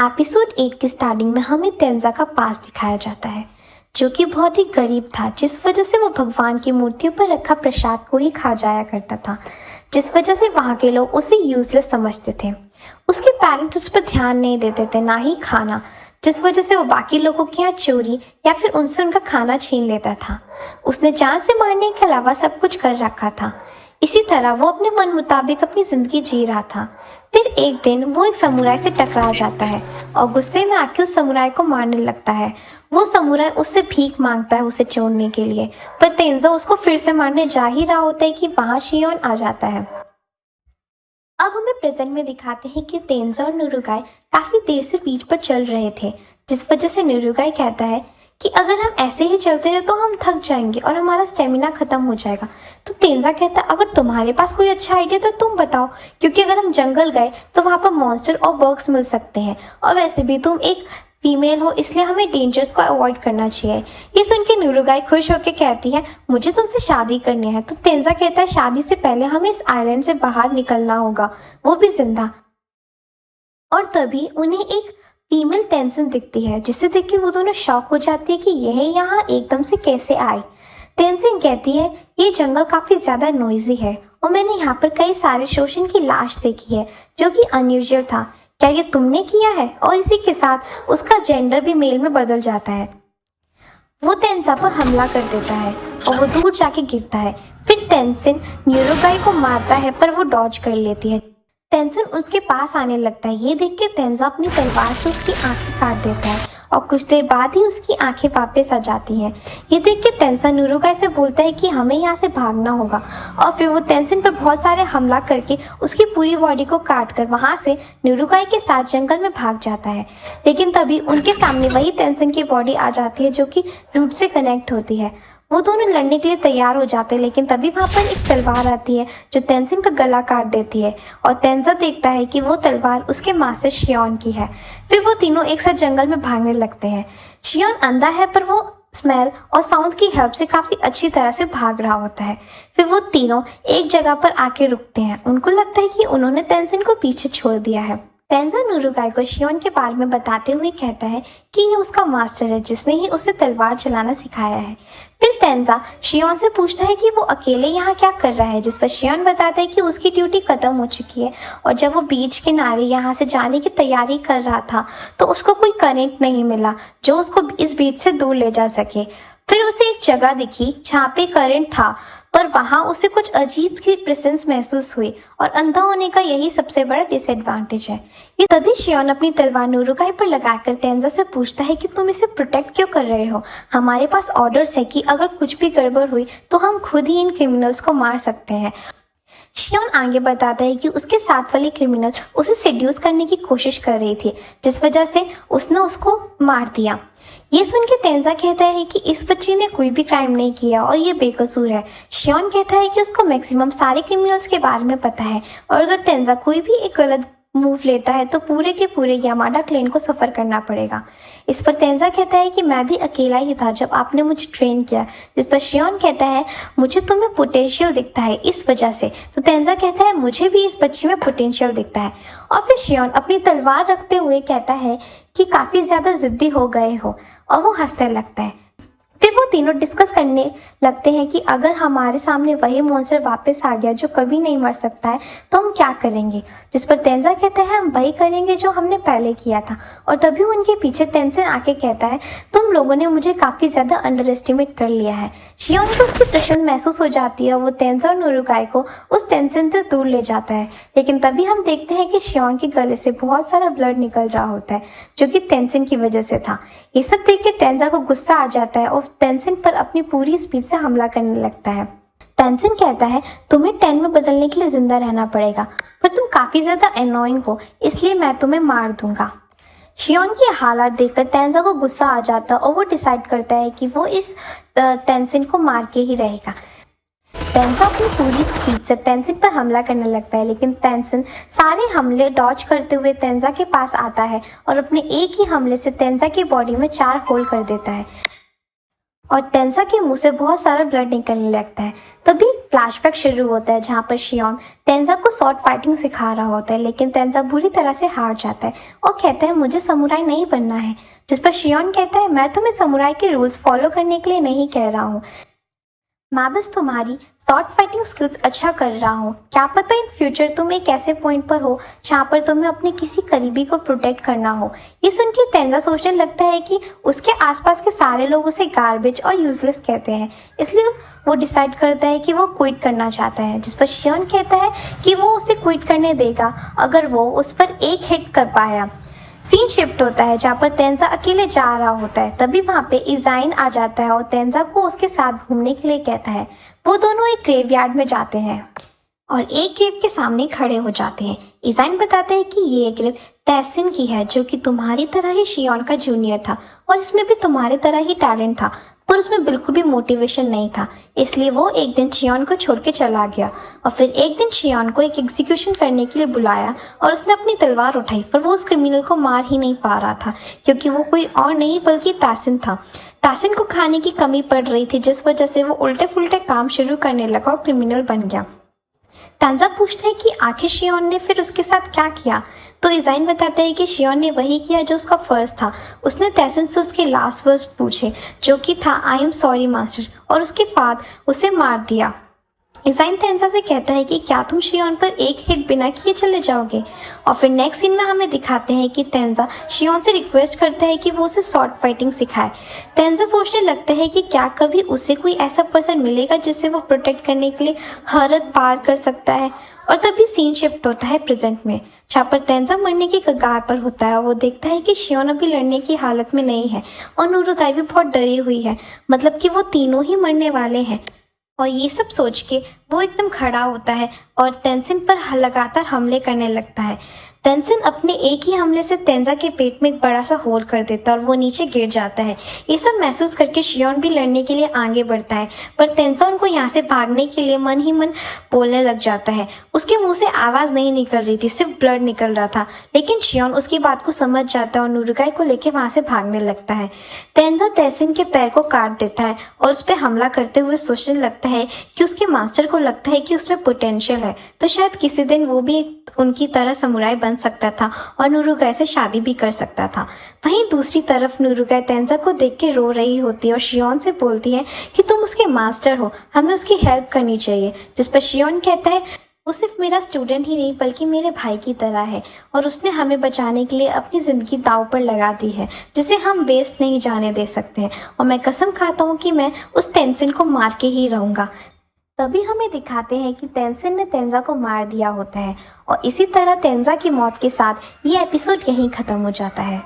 Episode 8 की starting में हमें तेंजा का पास दिखाया जाता है, जो कि बहुत ही गरीब था, जिस वजह से वो भगवान की मूर्तियों पर रखा प्रसाद को ही खा जाया करता था, जिस वजह से वहाँ के लोग उसे यूजलेस समझते थे। उसके पेरेंट्स उस पर ध्यान नहीं देते थे, ना ही खाना, जिस वजह से वो बाकी लोगों के यहाँ चोरी या फिर उनसे उनका खाना छीन लेता था। उसने जान से मारने के अलावा सब कुछ कर रखा था। इसी तरह वो अपने मन मुताबिक अपनी जिंदगी जी रहा था। फिर एक दिन वो एक समुराई से टकरा जाता है और गुस्से में आके उस समुराई को मारने लगता है। वो समुराई उससे भीख मांगता है उसे छोड़ने के लिए, पर तेंजा उसको फिर से मारने जा ही रहा होता है कि वहां शियोन आ जाता है। अब हमें प्रेजेंट में दिखाते हैं कि तेंजा और नुरुगाई काफी देर से बीच पर चल रहे थे, जिस वजह से नुरुगाई कहता है कि अगर हम ऐसे ही चलते रहे तो हम थक जाएंगे और हमारा स्टेमिना खत्म हो जाएगा। तो तेंजा कहता है अगर तुम्हारे पास कोई अच्छा आइडिया तो तुम बताओ, क्योंकि अगर हम जंगल गए तो वहाँ पर मॉन्स्टर और बग्स मिल सकते हैं, और वैसे भी तुम एक फीमेल हो इसलिए हमें डेंजर्स को अवॉइड करना चाहिए। ये सुन के नुरुगाई खुश होकर कहती है मुझे तुमसे शादी करनी है। तो तेंजा कहता है शादी से पहले हमें इस आइलैंड से बाहर निकलना होगा, वो भी जिंदा। और तभी उन्हें एक फीमेल तेंजिन दिखती है, जिसे देख के वो दोनों शॉक हो जाती है कि यह यहाँ एकदम से कैसे आई। तेंजिन कहती है ये जंगल काफी ज्यादा नॉइजी है और मैंने यहाँ पर कई सारे शोषण की लाश देखी है जो कि अनयूजुअल था, क्या ये तुमने किया है? और इसी के साथ उसका जेंडर भी मेल में बदल जाता है। वो तेंजा पर हमला कर देता है और वो दूर जाके गिरता है। फिर तेंजिन नुरुगाई को मारता है पर वो डॉज कर लेती है। तेंजिन उसके पास आने लगता है। ये देख के तेंजा अपनी तलवार से उसकी आंखें काट देता है और कुछ देर बाद ही उसकी आंखें वापस आ जाती हैं। ये देख के तेंजा नुरुगाई से बोलता है कि हमें यहाँ से भागना होगा, और फिर वो तेंजिन पर बहुत सारे हमला करके उसकी पूरी बॉडी को काट कर वहाँ से नुरुगाई के साथ जंगल में भाग जाता है। लेकिन तभी उनके सामने वही तेंजिन की बॉडी आ जाती है जो कि रूट से कनेक्ट होती है। वो दोनों लड़ने के लिए तैयार हो जाते हैं, लेकिन तभी वहाँ पर एक तलवार आती है जो तेंजिन का गला काट देती है, और तेंजा देखता है कि वो तलवार उसके मास्टर शियोन की है। फिर वो तीनों एक साथ जंगल में भागने लगते हैं। शियोन अंधा है पर वो स्मेल और साउंड की हेल्प से काफी अच्छी तरह से भाग रहा होता है। फिर वो तीनों एक जगह पर आके रुकते हैं। उनको लगता है कि उन्होंने तेंजिन को पीछे छोड़ दिया है। तेंजा नुरुगाई को शियोन के बारे में बताते हुए कहता है कि ये उसका मास्टर है जिसने ही उसे तलवार चलाना सिखाया है। फिर तेंजा शियोन से पूछता है कि वो अकेले यहाँ क्या कर रहा है, जिस पर शियोन बताता है कि उसकी ड्यूटी खत्म हो चुकी है और जब वो बीच किनारे यहाँ से जाने की तैयारी कर रहा था तो उसको कोई करंट नहीं मिला जो उसको इस बीच से दूर ले जा सके। फिर उसे एक जगह दिखी जहाँ पे करंट था, पर वहां उसे कुछ अजीब सी प्रेजेंस महसूस हुई, और अंधा होने का यही सबसे बड़ा डिसएडवांटेज है। ये तभी शियोन अपनी तलवार नुरुगाई पर लगाकर तेंजा से पूछता है कि तुम इसे प्रोटेक्ट क्यों कर रहे हो? हमारे पास ऑर्डर्स है कि अगर कुछ भी गड़बड़ हुई तो हम खुद ही इन क्रिमिनल्स को मार सकते हैं। शियोन आगे बताता है कि उसके साथ वाली क्रिमिनल उसे सेड्यूस करने की कोशिश कर रही थी, जिस वजह से उसने उसको मार दिया। ये सुन के तेंजा कहता है कि इस बच्ची ने कोई भी क्राइम नहीं किया और ये बेकसूर है। शियोन कहता है कि उसको मैक्सिमम सारे क्रिमिनल्स के बारे में पता है, और अगर तेंजा कोई भी एक गलत मूव लेता है तो पूरे के पूरे यामाडा क्लेन को सफ़र करना पड़ेगा। इस पर तेंजा कहता है कि मैं भी अकेला ही था जब आपने मुझे ट्रेन किया, जिस पर शियोन कहता है मुझे तुम्हें पोटेंशियल दिखता है इस वजह से। तो तेंजा कहता है मुझे भी इस बच्ची में पोटेंशियल दिखता है। और फिर शियोन अपनी तलवार रखते हुए कहता है कि काफ़ी ज़्यादा ज़िद्दी हो गए हो, और वो हंसने लगता है। फिर वो तीनों डिस्कस करने लगते हैं कि अगर हमारे सामने वही मॉन्स्टर वापस आ गया जो कभी नहीं मर सकता है तो हम क्या करेंगे, जिस पर तेंजा कहता है हम वही करेंगे जो हमने पहले किया था। और तभी उनके पीछे तेंजिन आके कहता है तुम लोगों ने मुझे काफ़ी ज़्यादा अंडर एस्टिमेट कर लिया है। शियोन को उसकी प्रशंसा महसूस हो जाती है और वो तेंजा और नुरुगाई को उस तेंजिन से दूर ले जाता है। लेकिन तभी हम देखते हैं कि शियोन के गले से बहुत सारा ब्लड निकल रहा होता है जो कि तेंजिन की वजह से था। ये सब देख के तेंजा को गुस्सा आ जाता है और तेंजिन पर अपनी पूरी स्पीड से हमला करने लगता है। तेंजिन कहता है तुम्हें 10 में बदलने के लिए जिंदा रहना पड़ेगा, पर तुम काफी ज्यादा एनोइंग हो इसलिए मैं तुम्हें मार दूंगा। शियोन की हालत देखकर तेंजा को गुस्सा आ जाता और वो डिसाइड करता है कि वो इस तेंजिन को मार के ही रहेगा। तेंजा अपनी पूरी स्पीड से तेंजिन पर हमला करने लगता है, लेकिन तेंजिन सारे हमले डॉज करते हुए तेंजा के पास आता है और अपने एक ही हमले से तेंजा की बॉडी में 4 होल कर देता है। और तेंजा के मुंह से बहुत सारा ब्लड निकलने लगता है। तभी फ्लैशबैक शुरू होता है जहाँ पर शियोन तेंजा को शॉर्ट फाइटिंग सिखा रहा होता है, लेकिन तेंजा बुरी तरह से हार जाता है और कहता है मुझे समुराई नहीं बनना है। जिस पर शियोन कहता है मैं तुम्हें समुराई के रूल्स फॉलो करने के लिए नहीं कह रहा हूँ, मैं बस तुम्हारी शॉर्ट फाइटिंग स्किल्स अच्छा कर रहा हूँ। क्या पता इन फ्यूचर तुम एक ऐसे पॉइंट पर हो जहाँ पर तुम्हें अपने किसी करीबी को प्रोटेक्ट करना हो। ये सुन के तेंजा सोचने लगता है कि उसके आसपास के सारे लोग उसे गार्बेज और यूजलेस कहते हैं, इसलिए वो डिसाइड करता है कि वो क्विट करना चाहता है। जिस पर शियोन कहता है कि वो उसे क्विट करने देगा अगर वो उस पर एक हिट कर पाया। सीन शिफ्ट होता है जहाँ पर तेंजा अकेले जा रहा होता है। तभी वहाँ पे इजाइन आ जाता है और तेंजा को उसके साथ घूमने के लिए कहता है। वो दोनों एक ग्रेवयार्ड में जाते हैं और एक ग्रेव के सामने खड़े हो जाते हैं। इजाइन बताते हैं कि ये ग्रेव तैसिन की है, जो कि तुम्हारी तरह ही शियोन का जूनियर था और इसमें भी तुम्हारी तरह ही टैलेंट था, पर उसमें बिल्कुल भी मोटिवेशन नहीं था, इसलिए वो एक दिन शियोन को छोड़ के चला गया। और फिर एक दिन शियोन को एक एग्जीक्यूशन करने के लिए बुलाया और उसने अपनी तलवार उठाई, पर वो उस क्रिमिनल को मार ही नहीं पा रहा था क्योंकि वो कोई और नहीं बल्कि तासिन था। तासिन को खाने की कमी पड़ रही थी, जिस वजह से वो उल्टे फुल्टे काम शुरू करने लगा और क्रिमिनल बन गया। तेंजा पूछता है कि आखिर शियोन ने फिर उसके साथ क्या किया, तो इजाइन बताता है कि शियोन ने वही किया जो उसका फर्ज था। उसने तैसिन से उसके लास्ट वर्ड्स पूछे, जो कि था आई एम सॉरी मास्टर, और उसके बाद उसे मार दिया। इजाइन तेंजा से कहता है कि क्या तुम शियोन पर एक हिट बिना किए चले जाओगे। और फिर नेक्स्ट सीन में हमें दिखाते हैं कि तेंजा शियोन से रिक्वेस्ट करता है कि वो उसे शॉर्ट फाइटिंग सिखाए। तेंजा सोचने लगता है कि क्या कभी उसे कोई ऐसा पर्सन मिलेगा जिससे वो प्रोटेक्ट करने के लिए हद पार कर सकता है। और तभी सीन शिफ्ट होता है प्रेजेंट में, जहाँ पर तेंजा मरने की कगार पर होता है। वो देखता है कि शियोन अभी लड़ने की हालत में नहीं है और नुरुगाई भी बहुत डरी हुई है, मतलब कि वो तीनों ही मरने वाले हैं। और ये सब सोच के वो एकदम खड़ा होता है और तेंसिन पर लगातार हमले करने लगता है। तेंसिन अपने एक ही हमले से तेंजा के पेट में एक बड़ा सा होल कर देता है और वो नीचे गिर जाता है। ये सब महसूस करके शियोन भी लड़ने के लिए आगे बढ़ता है, पर तेंजा उनको यहाँ से भागने के लिए मन ही मन बोलने लग जाता है। उसके मुंह से आवाज़ नहीं निकल रही थी, सिर्फ ब्लड निकल रहा था, लेकिन शियोन उसकी बात को समझ जाता है और नुरुगाई को लेकर वहाँ से भागने लगता है। तेंजा तेंसिन के पैर को काट देता है और उस पर हमला करते हुए सोचने लगता है कि उसके मास्टर को लगता है कि उसमें पोटेंशियल है, तो शायद किसी दिन वो भी उनकी तरह समुराई बन सकता था और नुरुगाई से शादी भी कर सकता था। वहीं दूसरी तरफ नुरुगाई तेंजा को देख के रो रही होती है और शियोन से बोलती है कि तुम उसके मास्टर हो, हमें उसकी हेल्प करनी चाहिए। जिस पर शियोन कहता है वो सिर्फ मेरा स्टूडेंट ही नहीं बल्कि मेरे भाई की तरह है और उसने हमें बचाने के लिए अपनी ज़िंदगी दांव पर लगा दी है, जिसे हम वेस्ट नहीं जाने दे सकते हैं, और मैं कसम खाता हूँ कि मैं उस तेंसिन को मार के ही रहूँगा। तभी हमें दिखाते हैं कि तेंसिन ने तेंजा को मार दिया होता है और इसी तरह तेंजा की मौत के साथ ये एपिसोड यहीं ख़त्म हो जाता है।